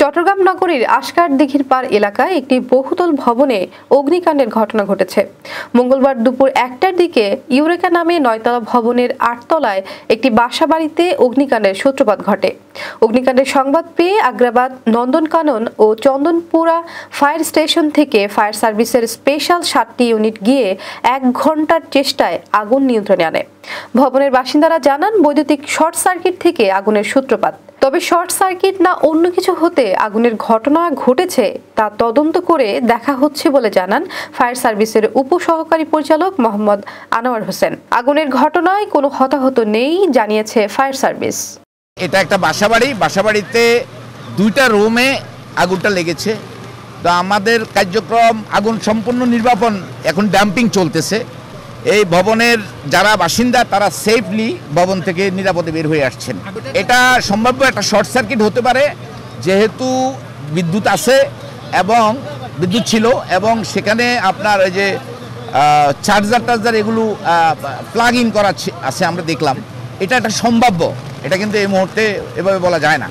চট্টগ্রাম নগরীর আশকার দিঘির পাড় এলাকায় একটি বহুতল ভবনে অগ্নিকাণ্ডের ঘটনা ঘটেছে। মঙ্গলবার দুপুর 1টার দিকে ইউরেকা নামে 9তলা ভবনের 8 তলায় একটি বাসাবাড়িতে অগ্নিকাণ্ডের সূত্রপাত ঘটে। অগ্নিকাণ্ডের সংবাদ পেয়ে আগ্রাবাদ, নন্দনকানন ও চন্দনপুরা ফায়ার স্টেশন থেকে ফায়ার সার্ভিসের স্পেশাল 7টি ইউনিট গিয়ে 1 ঘন্টার চেষ্টায় আগুন নিয়ন্ত্রণে আনে। ভবনের বাসিন্দারা জানান, বৈদ্যুতিক শর্ট সার্কিট থেকে আগুনের সূত্রপাত। তবে শর্ট সার্কিট না অন্য কিছু হতে আগুনের ঘটনা ঘটেছে তা তদন্ত করে দেখা হচ্ছে বলে জানান ফায়ার সার্ভিসের উপসহকারী পরিচালক মোহাম্মদ আনোয়ার হোসেন। আগুনের ঘটনায় কোনো হতাহত নেই জানিয়েছে ফায়ার সার্ভিস। এটা একটা বাসাবাড়িতে 2টা রুমে আগুনটা লেগেছে। তো আমাদের কার্যক্রম আগুন সম্পূর্ণ নির্বাপন এখন ড্যাম্পিং চলতেছে। এই ভবনের যারা বাসিন্দা তারা সেফলি ভবন থেকে নিরাপদে বের হয়ে আসছেন। এটা সম্ভাব্য একটা শর্ট সার্কিট হতে পারে, যেহেতু বিদ্যুৎ আছে এবং বিদ্যুৎ ছিল এবং সেখানে আপনার ওই যে চার্জার এগুলো প্লাগ ইন করা আছে আমরা দেখলাম। এটা একটা সম্ভাব্য, এটা কিন্তু এই মুহূর্তে এভাবে বলা যায় না।